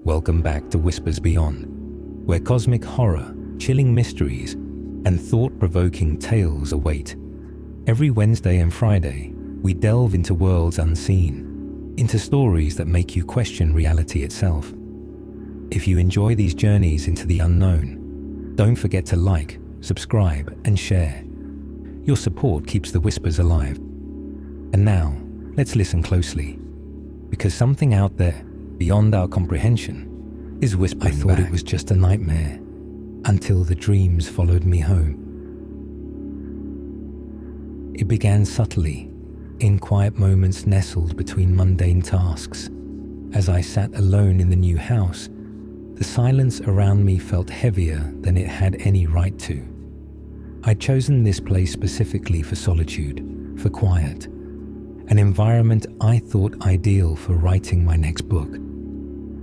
Welcome back to Whispers Beyond, where cosmic horror, chilling mysteries, and thought-provoking tales await. Every Wednesday and Friday, we delve into worlds unseen, into stories that make you question reality itself. If you enjoy these journeys into the unknown, don't forget to like, subscribe, and share. Your support keeps the whispers alive. And now, let's listen closely, because something out there, beyond our comprehension, is whispering. I thought it was just a nightmare, until the dreams followed me home. It began subtly, in quiet moments nestled between mundane tasks. As I sat alone in the new house, the silence around me felt heavier than it had any right to. I'd chosen this place specifically for solitude, for quiet, an environment I thought ideal for writing my next book.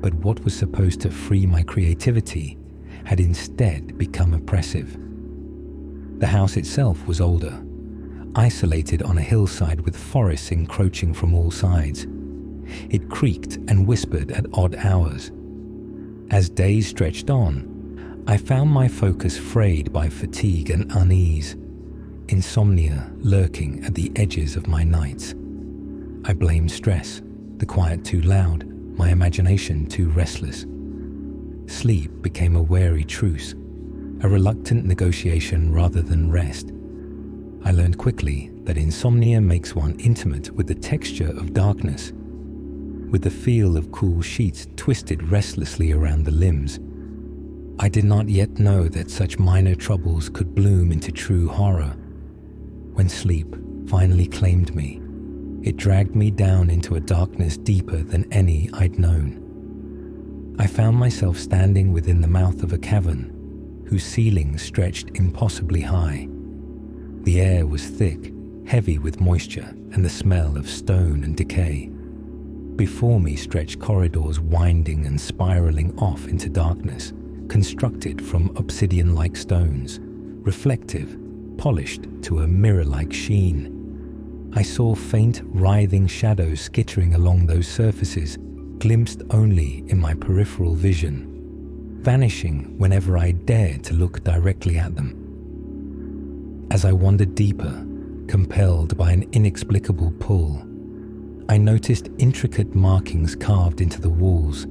But what was supposed to free my creativity had instead become oppressive. The house itself was older, isolated on a hillside with forests encroaching from all sides. It creaked and whispered at odd hours. As days stretched on, I found my focus frayed by fatigue and unease, insomnia lurking at the edges of my nights. I blamed stress, the quiet too loud, my imagination too restless. Sleep became a wary truce, a reluctant negotiation rather than rest. I learned quickly that insomnia makes one intimate with the texture of darkness, with the feel of cool sheets twisted restlessly around the limbs. I did not yet know that such minor troubles could bloom into true horror. When sleep finally claimed me, it dragged me down into a darkness deeper than any I'd known. I found myself standing within the mouth of a cavern, whose ceiling stretched impossibly high. The air was thick, heavy with moisture and the smell of stone and decay. Before me stretched corridors winding and spiraling off into darkness, constructed from obsidian-like stones, reflective, polished to a mirror-like sheen. I saw faint, writhing shadows skittering along those surfaces, glimpsed only in my peripheral vision, vanishing whenever I dared to look directly at them. As I wandered deeper, compelled by an inexplicable pull, I noticed intricate markings carved into the walls,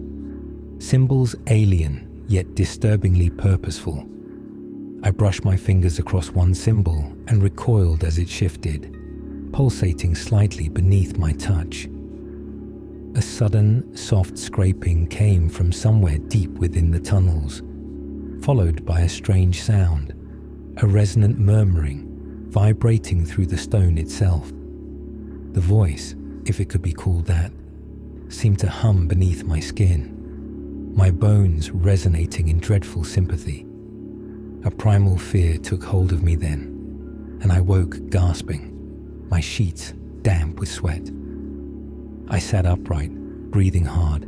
symbols alien yet disturbingly purposeful. I brushed my fingers across one symbol and recoiled as it shifted, pulsating slightly beneath my touch. A sudden, soft scraping came from somewhere deep within the tunnels, followed by a strange sound, a resonant murmuring, vibrating through the stone itself. The voice, if it could be called that, seemed to hum beneath my skin, my bones resonating in dreadful sympathy. A primal fear took hold of me then, and I woke gasping, my sheets damp with sweat. I sat upright, breathing hard,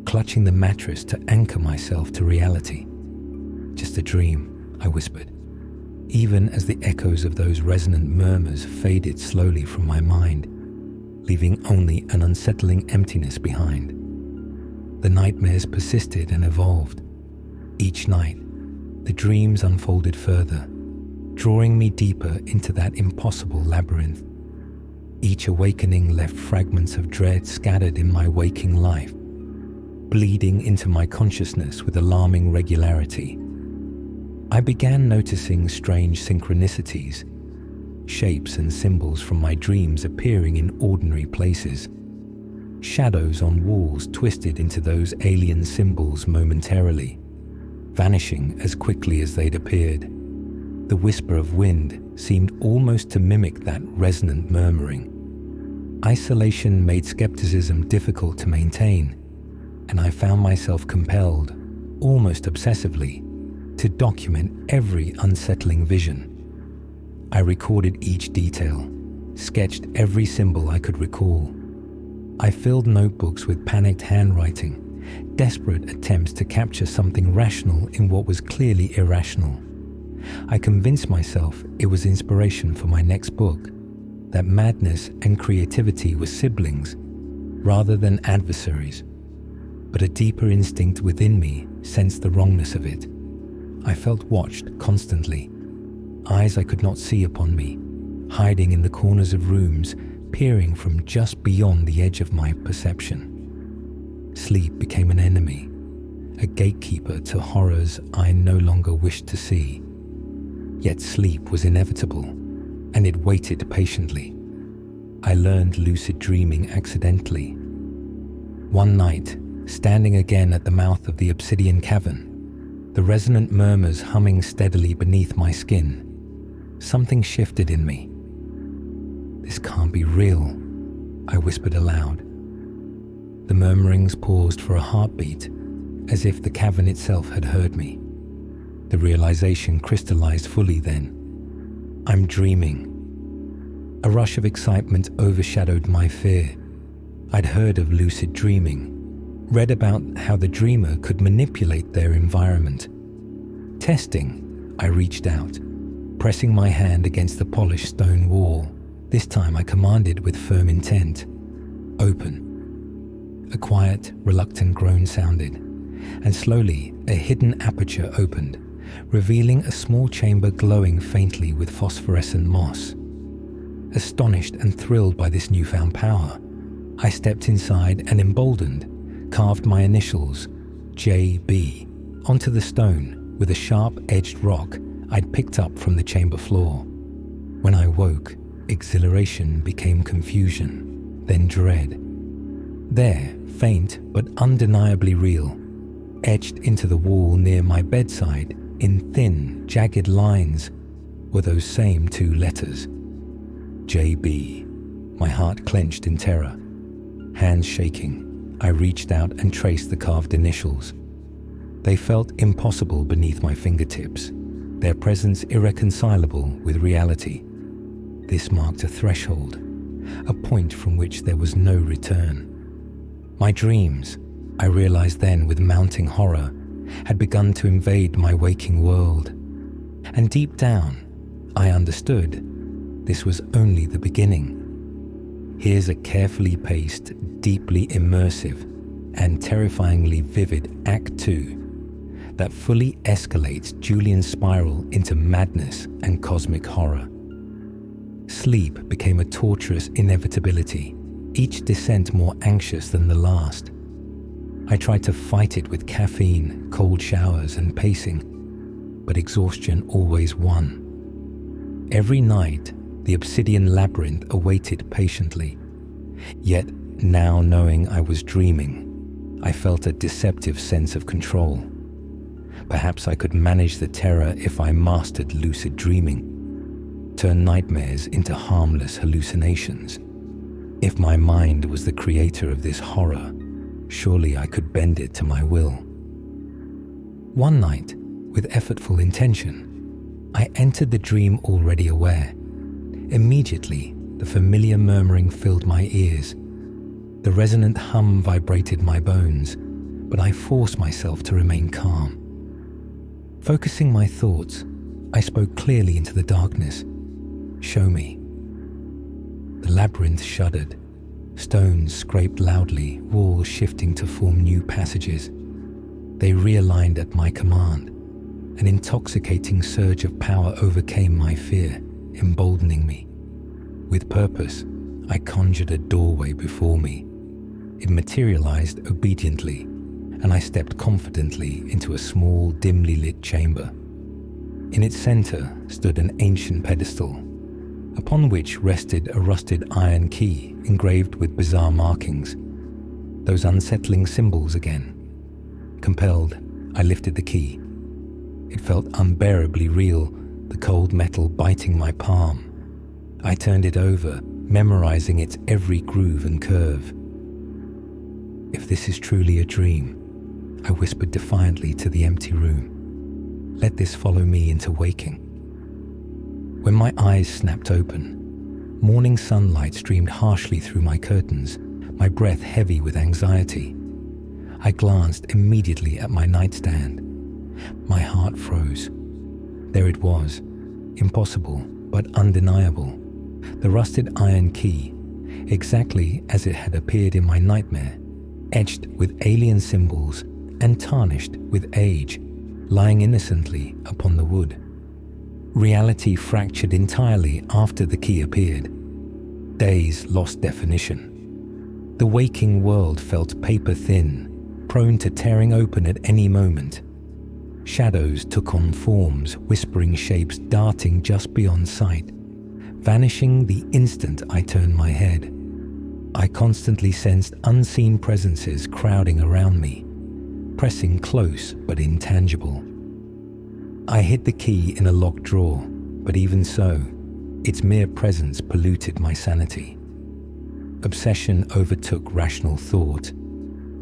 clutching the mattress to anchor myself to reality. Just a dream, I whispered, even as the echoes of those resonant murmurs faded slowly from my mind, leaving only an unsettling emptiness behind. The nightmares persisted and evolved. Each night, the dreams unfolded further, drawing me deeper into that impossible labyrinth. Each awakening left fragments of dread scattered in my waking life, bleeding into my consciousness with alarming regularity. I began noticing strange synchronicities, shapes and symbols from my dreams appearing in ordinary places, shadows on walls twisted into those alien symbols momentarily, vanishing as quickly as they'd appeared. The whisper of wind seemed almost to mimic that resonant murmuring. Isolation made skepticism difficult to maintain, and I found myself compelled, almost obsessively, to document every unsettling vision. I recorded each detail, sketched every symbol I could recall. I filled notebooks with panicked handwriting, desperate attempts to capture something rational in what was clearly irrational. I convinced myself it was inspiration for my next book, that madness and creativity were siblings rather than adversaries. but a deeper instinct within me sensed the wrongness of it. I felt watched constantly, eyes I could not see upon me, hiding in the corners of rooms, peering from just beyond the edge of my perception. Sleep became an enemy, a gatekeeper to horrors I no longer wished to see. Yet sleep was inevitable, and it waited patiently. I learned lucid dreaming accidentally. One night, standing again at the mouth of the obsidian cavern, the resonant murmurs humming steadily beneath my skin, something shifted in me. "This can't be real," I whispered aloud. The murmurings paused for a heartbeat, as if the cavern itself had heard me. The realization crystallized fully then. I'm dreaming. A rush of excitement overshadowed my fear. I'd heard of lucid dreaming, read about how the dreamer could manipulate their environment. Testing, I reached out, pressing my hand against the polished stone wall. This time I commanded with firm intent, "Open." A quiet, reluctant groan sounded, and slowly a hidden aperture opened, revealing a small chamber glowing faintly with phosphorescent moss. Astonished and thrilled by this newfound power, I stepped inside and, emboldened, carved my initials, JB, onto the stone with a sharp-edged rock I'd picked up from the chamber floor. When I woke, exhilaration became confusion, then dread. There, faint but undeniably real, etched into the wall near my bedside in thin, jagged lines, were those same two letters. JB. My heart clenched in terror. Hands shaking, I reached out and traced the carved initials. They felt impossible beneath my fingertips, their presence irreconcilable with reality. This marked a threshold, a point from which there was no return. My dreams, I realized then with mounting horror, had begun to invade my waking world. And deep down, I understood this was only the beginning. Here's a carefully paced, deeply immersive, and terrifyingly vivid Act 2 that fully escalates Julian's spiral into madness and cosmic horror. Sleep became a torturous inevitability, each descent more anxious than the last. I tried to fight it with caffeine, cold showers, and pacing, but exhaustion always won. Every night, the obsidian labyrinth awaited patiently. Yet, now knowing I was dreaming, I felt a deceptive sense of control. Perhaps I could manage the terror if I mastered lucid dreaming, turn nightmares into harmless hallucinations. If my mind was the creator of this horror, surely I could bend it to my will. One night, with effortful intention, I entered the dream already aware. Immediately, the familiar murmuring filled my ears. The resonant hum vibrated my bones, but I forced myself to remain calm. Focusing my thoughts, I spoke clearly into the darkness. "Show me." The labyrinth shuddered. Stones scraped loudly, walls shifting to form new passages. They realigned at my command. An intoxicating surge of power overcame my fear, emboldening me. With purpose, I conjured a doorway before me. It materialized obediently, and I stepped confidently into a small, dimly lit chamber. In its center stood an ancient pedestal, upon which rested a rusted iron key engraved with bizarre markings. Those unsettling symbols again. Compelled, I lifted the key. It felt unbearably real, the cold metal biting my palm. I turned it over, memorizing its every groove and curve. "If this is truly a dream," I whispered defiantly to the empty room, "let this follow me into waking." When my eyes snapped open, morning sunlight streamed harshly through my curtains, my breath heavy with anxiety. I glanced immediately at my nightstand. My heart froze. There it was, impossible but undeniable. The rusted iron key, exactly as it had appeared in my nightmare. etched with alien symbols and tarnished with age, lying innocently upon the wood. Reality fractured entirely after the key appeared. Days lost definition. The waking world felt paper-thin, prone to tearing open at any moment. Shadows took on forms, whispering shapes darting just beyond sight, vanishing the instant I turned my head. I constantly sensed unseen presences crowding around me, pressing close but intangible. I hid the key in a locked drawer, but even so, its mere presence polluted my sanity. Obsession overtook rational thought.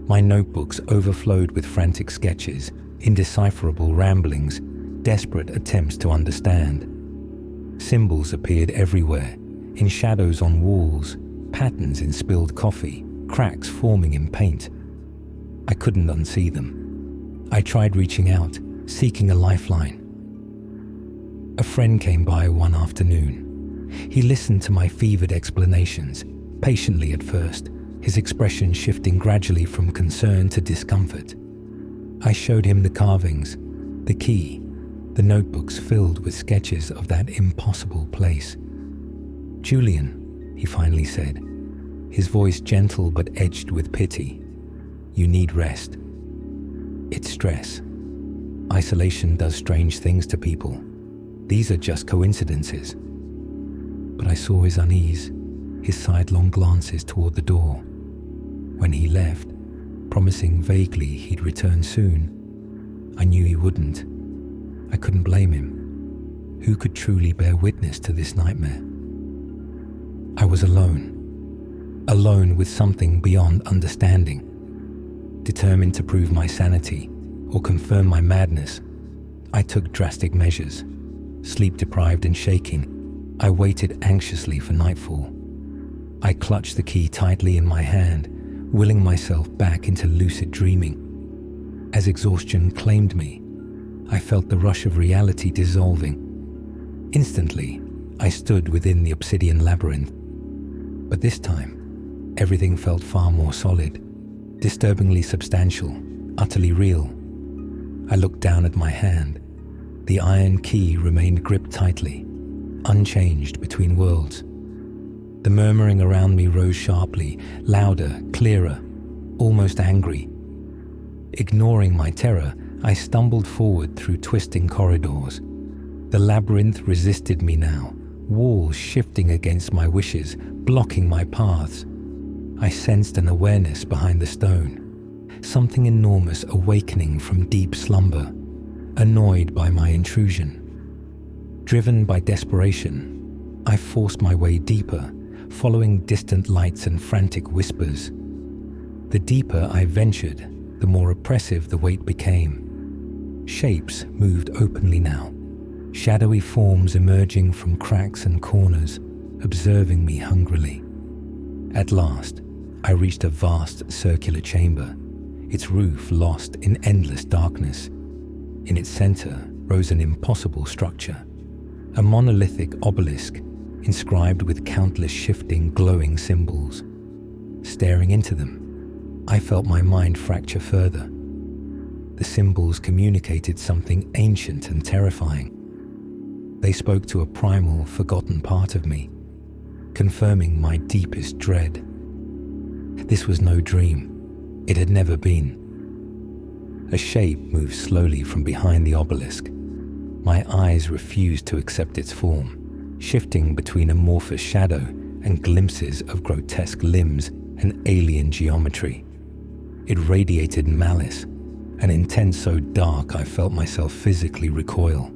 My notebooks overflowed with frantic sketches, indecipherable ramblings, desperate attempts to understand. Symbols appeared everywhere, in shadows on walls, patterns in spilled coffee, cracks forming in paint. I couldn't unsee them. I tried reaching out, seeking a lifeline. A friend came by one afternoon. He listened to my fevered explanations, patiently at first, his expression shifting gradually from concern to discomfort. I showed him the carvings, the key, the notebooks filled with sketches of that impossible place. "Julian," he finally said, his voice gentle but edged with pity, "you need rest. It's stress. Isolation does strange things to people. These are just coincidences." But I saw his unease, his sidelong glances toward the door. When he left, promising vaguely he'd return soon, I knew he wouldn't. I couldn't blame him. Who could truly bear witness to this nightmare? I was alone with something beyond understanding. Determined to prove my sanity or confirm my madness, I took drastic measures. Sleep deprived and shaking, I waited anxiously for nightfall. I clutched the key tightly in my hand, willing myself back into lucid dreaming. As exhaustion claimed me, I felt the rush of reality dissolving. Instantly, I stood within the obsidian labyrinth. But this time, everything felt far more solid, disturbingly substantial, utterly real. I looked down at my hand. The iron key remained gripped tightly, unchanged between worlds. The murmuring around me rose sharply, louder, clearer, almost angry. Ignoring my terror, I stumbled forward through twisting corridors. The labyrinth resisted me now, walls shifting against my wishes, blocking my paths. I sensed an awareness behind the stone, something enormous awakening from deep slumber, annoyed by my intrusion. Driven by desperation, I forced my way deeper, following distant lights and frantic whispers. The deeper I ventured, the more oppressive the weight became. Shapes moved openly now, shadowy forms emerging from cracks and corners, observing me hungrily. At last, I reached a vast circular chamber, its roof lost in endless darkness. In its center rose an impossible structure, a monolithic obelisk inscribed with countless shifting, glowing symbols. Staring into them, I felt my mind fracture further. The symbols communicated something ancient and terrifying. They spoke to a primal, forgotten part of me, confirming my deepest dread. This was no dream. It had never been. A shape moved slowly from behind the obelisk. My eyes refused to accept its form, shifting between amorphous shadow and glimpses of grotesque limbs and alien geometry. It radiated malice, an intent so dark I felt myself physically recoil.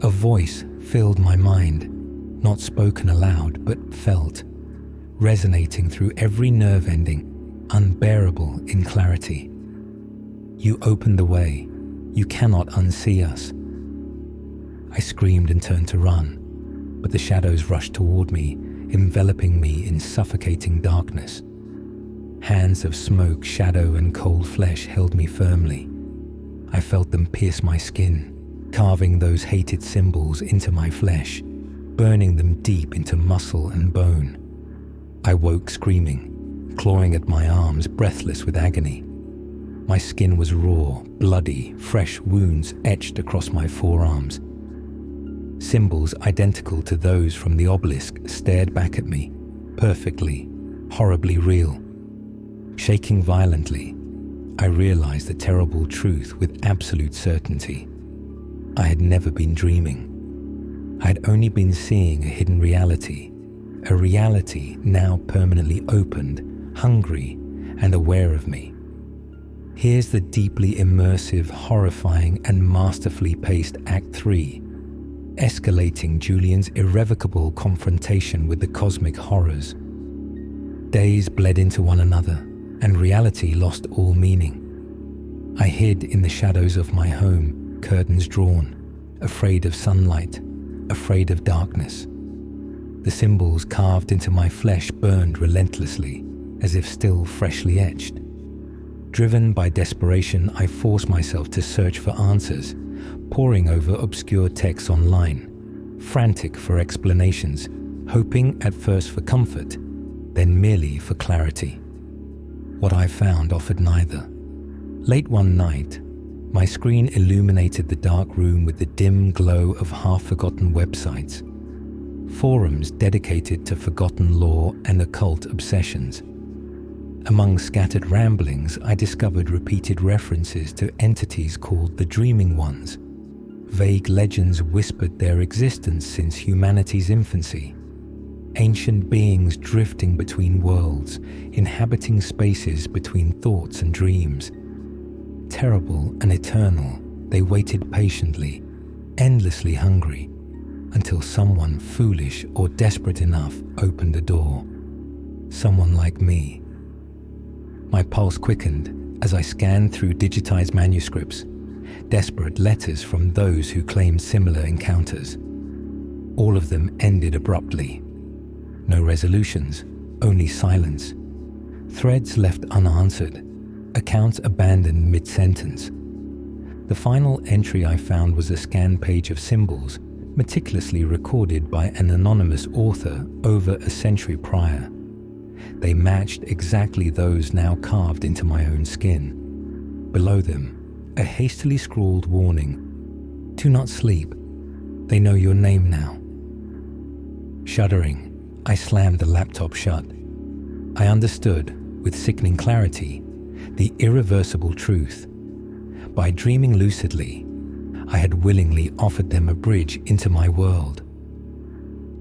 A voice filled my mind, not spoken aloud but felt, resonating through every nerve ending, unbearable in clarity. "You opened the way. You cannot unsee us." I screamed and turned to run, but the shadows rushed toward me, enveloping me in suffocating darkness. Hands of smoke, shadow, and cold flesh held me firmly. I felt them pierce my skin, carving those hated symbols into my flesh, burning them deep into muscle and bone. I woke screaming, clawing at my arms, breathless with agony. My skin was raw, bloody, fresh wounds etched across my forearms. Symbols identical to those from the obelisk stared back at me, perfectly, horribly real. Shaking violently, I realized the terrible truth with absolute certainty. I had never been dreaming. I had only been seeing a hidden reality, a reality now permanently opened, hungry, and aware of me. Here's the deeply immersive, horrifying, and masterfully paced Act 3, escalating Julian's irrevocable confrontation with the cosmic horrors. Days bled into one another, and reality lost all meaning. I hid in the shadows of my home, curtains drawn, afraid of sunlight, afraid of darkness. The symbols carved into my flesh burned relentlessly, as if still freshly etched. Driven by desperation, I forced myself to search for answers, poring over obscure texts online, frantic for explanations, hoping at first for comfort, then merely for clarity. What I found offered neither. Late one night, my screen illuminated the dark room with the dim glow of half-forgotten websites, forums dedicated to forgotten lore and occult obsessions. Among scattered ramblings, I discovered repeated references to entities called the Dreaming Ones. Vague legends whispered their existence since humanity's infancy. Ancient beings drifting between worlds, inhabiting spaces between thoughts and dreams. Terrible and eternal, they waited patiently, endlessly hungry, until someone foolish or desperate enough opened the door. Someone like me. My pulse quickened as I scanned through digitized manuscripts, desperate letters from those who claimed similar encounters. All of them ended abruptly. No resolutions, only silence. Threads left unanswered, accounts abandoned mid-sentence. The final entry I found was a scanned page of symbols, meticulously recorded by an anonymous author over a century prior. They matched exactly those now carved into my own skin. Below them, a hastily scrawled warning: "Do not sleep. They know your name now." Shuddering, I slammed the laptop shut. I understood, with sickening clarity, the irreversible truth. By dreaming lucidly, I had willingly offered them a bridge into my world.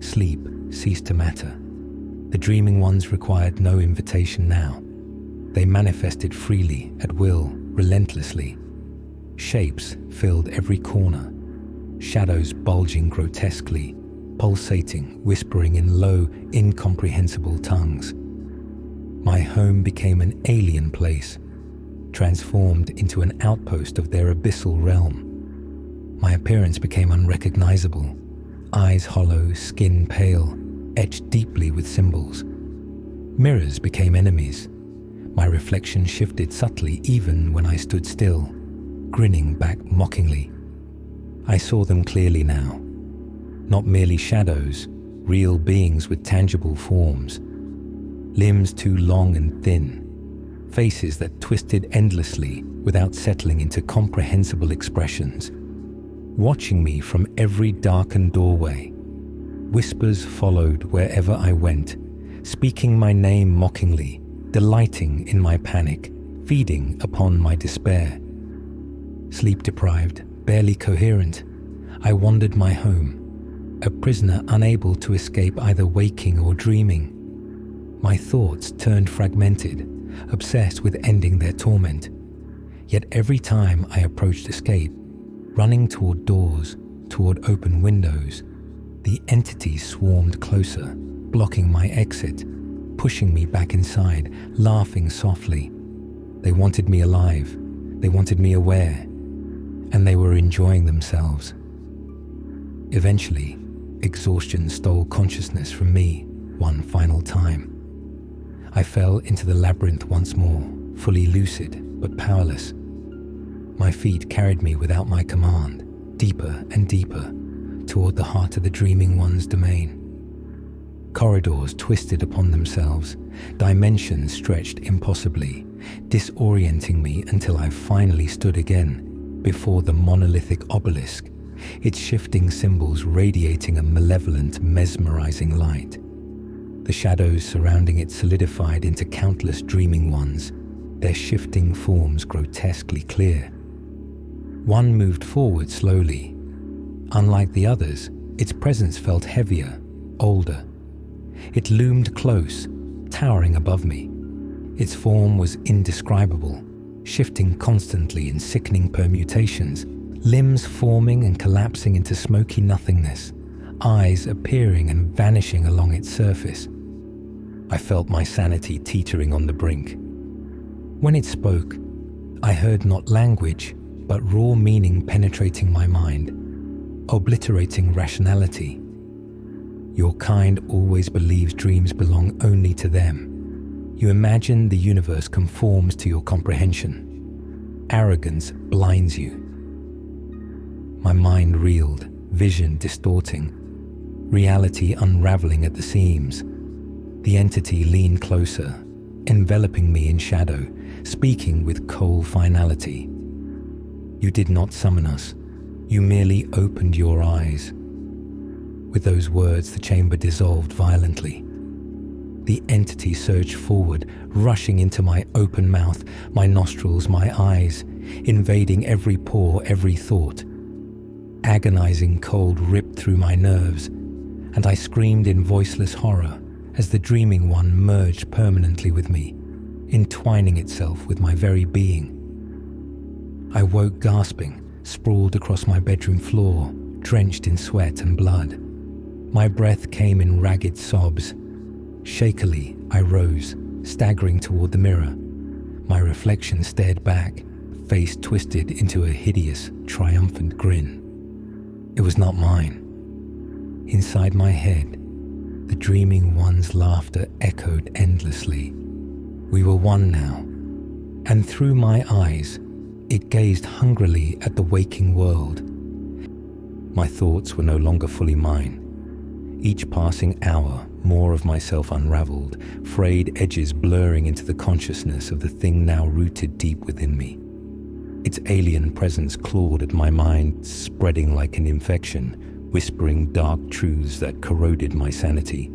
Sleep ceased to matter. The Dreaming Ones required no invitation now. They manifested freely, at will, relentlessly. Shapes filled every corner, shadows bulging grotesquely, pulsating, whispering in low, incomprehensible tongues. My home became an alien place, transformed into an outpost of their abyssal realm. My appearance became unrecognizable, eyes hollow, skin pale, etched deeply with symbols. Mirrors became enemies. My reflection shifted subtly even when I stood still, grinning back mockingly. I saw them clearly now. Not merely shadows, real beings with tangible forms. Limbs too long and thin. Faces that twisted endlessly without settling into comprehensible expressions. Watching me from every darkened doorway. Whispers followed wherever I went, speaking my name mockingly, delighting in my panic, feeding upon my despair. Sleep-deprived, barely coherent, I wandered my home, a prisoner unable to escape either waking or dreaming. My thoughts turned fragmented, obsessed with ending their torment. Yet every time I approached escape, running toward doors, toward open windows, the entities swarmed closer, blocking my exit, pushing me back inside, laughing softly. They wanted me alive, they wanted me aware, and they were enjoying themselves. Eventually, exhaustion stole consciousness from me one final time. I fell into the labyrinth once more, fully lucid but powerless. My feet carried me without my command, deeper and deeper, toward the heart of the Dreaming One's domain. Corridors twisted upon themselves, dimensions stretched impossibly, disorienting me until I finally stood again before the monolithic obelisk, its shifting symbols radiating a malevolent, mesmerizing light. The shadows surrounding it solidified into countless dreaming ones, their shifting forms grotesquely clear. One moved forward slowly. Unlike the others, its presence felt heavier, older. It loomed close, towering above me. Its form was indescribable, shifting constantly in sickening permutations, limbs forming and collapsing into smoky nothingness, eyes appearing and vanishing along its surface. I felt my sanity teetering on the brink. When it spoke, I heard not language, but raw meaning penetrating my mind, obliterating rationality. Your kind always believes dreams belong only to them. You imagine the universe conforms to your comprehension. Arrogance blinds you. My mind reeled, vision distorting, reality unraveling at the seams. The entity leaned closer, enveloping me in shadow, speaking with cold finality. You did not summon us. You merely opened your eyes. With those words, the chamber dissolved violently. The entity surged forward, rushing into my open mouth, my nostrils, my eyes, invading every pore, every thought. Agonizing cold ripped through my nerves, and I screamed in voiceless horror as the dreaming one merged permanently with me, entwining itself with my very being. I woke gasping, sprawled across my bedroom floor, drenched in sweat and blood. My breath came in ragged sobs. Shakily, I rose, staggering toward the mirror. My reflection stared back, face twisted into a hideous, triumphant grin. It was not mine. Inside my head, the dreaming one's laughter echoed endlessly. We were one now, and through my eyes, it gazed hungrily at the waking world. My thoughts were no longer fully mine. Each passing hour, more of myself unraveled, frayed edges blurring into the consciousness of the thing now rooted deep within me. Its alien presence clawed at my mind, spreading like an infection, whispering dark truths that corroded my sanity.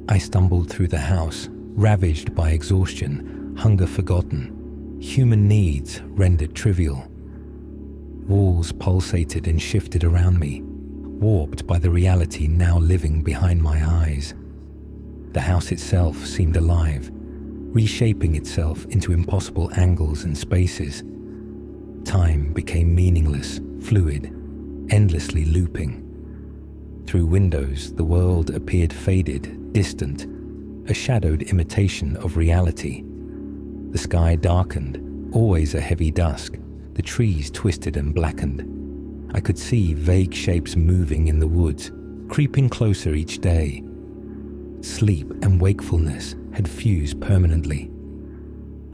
I stumbled through the house, ravaged by exhaustion, hunger forgotten, human needs rendered trivial. Walls pulsated and shifted around me, warped by the reality now living behind my eyes. The house itself seemed alive, reshaping itself into impossible angles and spaces. Time became meaningless, fluid, endlessly looping. Through windows, the world appeared faded, distant, a shadowed imitation of reality. The sky darkened, always a heavy dusk. The trees twisted and blackened. I could see vague shapes moving in the woods, creeping closer each day. Sleep and wakefulness had fused permanently.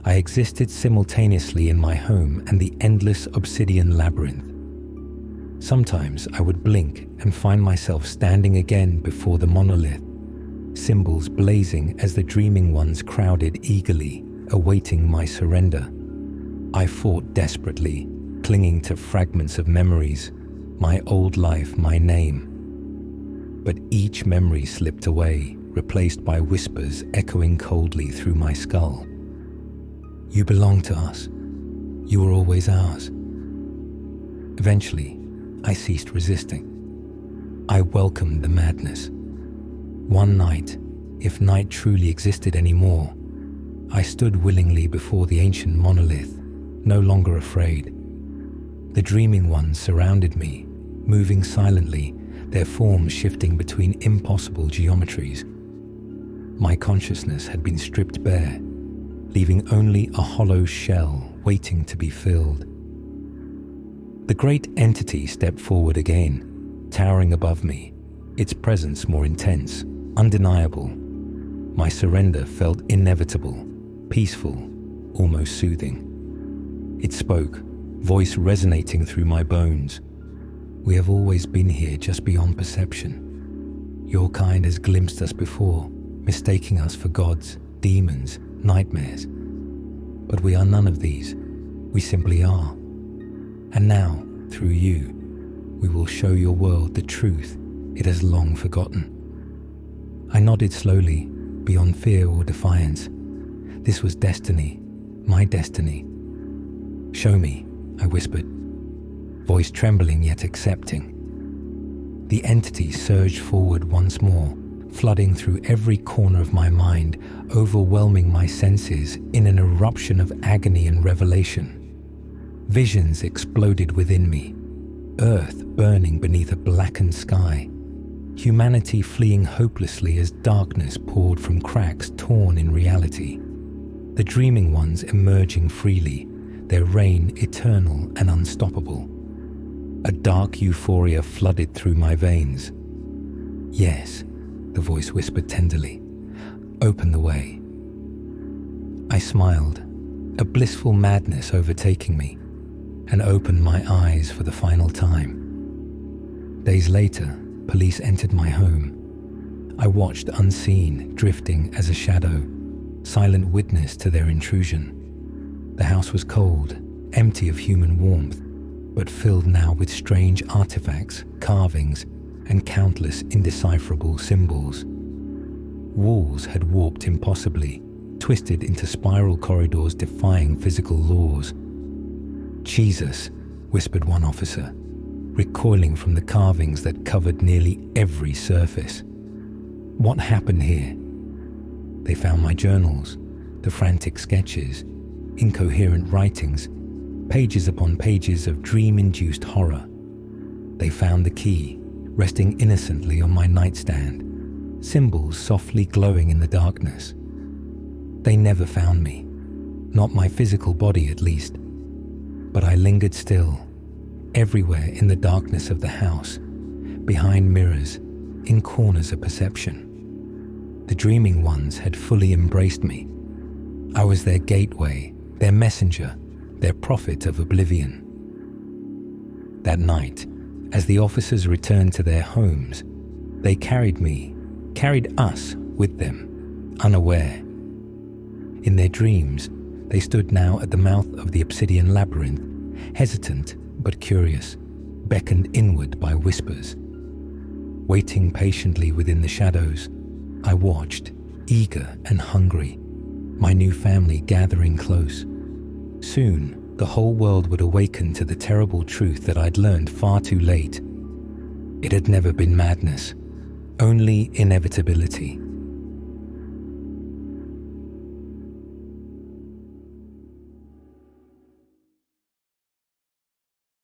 I existed simultaneously in my home and the endless obsidian labyrinth. Sometimes I would blink and find myself standing again before the monolith, symbols blazing as the dreaming ones crowded eagerly, awaiting my surrender. I fought desperately, clinging to fragments of memories, my old life, my name. But each memory slipped away, replaced by whispers echoing coldly through my skull. You belong to us. You were always ours. Eventually, I ceased resisting. I welcomed the madness. One night, if night truly existed anymore, I stood willingly before the ancient monolith, no longer afraid. The dreaming ones surrounded me, moving silently, their forms shifting between impossible geometries. My consciousness had been stripped bare, leaving only a hollow shell waiting to be filled. The great entity stepped forward again, towering above me, its presence more intense, undeniable. My surrender felt inevitable, peaceful, almost soothing. It spoke, voice resonating through my bones. We have always been here just beyond perception. Your kind has glimpsed us before, mistaking us for gods, demons, nightmares. But we are none of these. We simply are. And now, through you, we will show your world the truth it has long forgotten. I nodded slowly, beyond fear or defiance. This was destiny, my destiny. Show me, I whispered, voice trembling yet accepting. The entity surged forward once more, flooding through every corner of my mind, overwhelming my senses in an eruption of agony and revelation. Visions exploded within me, earth burning beneath a blackened sky, humanity fleeing hopelessly as darkness poured from cracks torn in reality, the dreaming ones emerging freely, their reign eternal and unstoppable. A dark euphoria flooded through my veins. Yes, the voice whispered tenderly, open the way. I smiled, a blissful madness overtaking me, and opened my eyes for the final time. Days later, police entered my home. I watched unseen, drifting as a shadow, silent witness to their intrusion. The house was cold, empty of human warmth, but filled now with strange artifacts, carvings, and countless indecipherable symbols. Walls had warped impossibly, twisted into spiral corridors defying physical laws. Jesus, whispered one officer, recoiling from the carvings that covered nearly every surface. What happened here? They found my journals, the frantic sketches, incoherent writings, pages upon pages of dream-induced horror. They found the key, resting innocently on my nightstand, symbols softly glowing in the darkness. They never found me, not my physical body at least, but I lingered still, everywhere in the darkness of the house, behind mirrors, in corners of perception. The dreaming ones had fully embraced me. I was their gateway, their messenger, their prophet of oblivion. That night, as the officers returned to their homes, they carried us with them, unaware. In their dreams, they stood now at the mouth of the obsidian labyrinth, hesitant but curious, beckoned inward by whispers. Waiting patiently within the shadows, I watched, eager and hungry, my new family gathering close. Soon, the whole world would awaken to the terrible truth that I'd learned far too late. It had never been madness, only inevitability.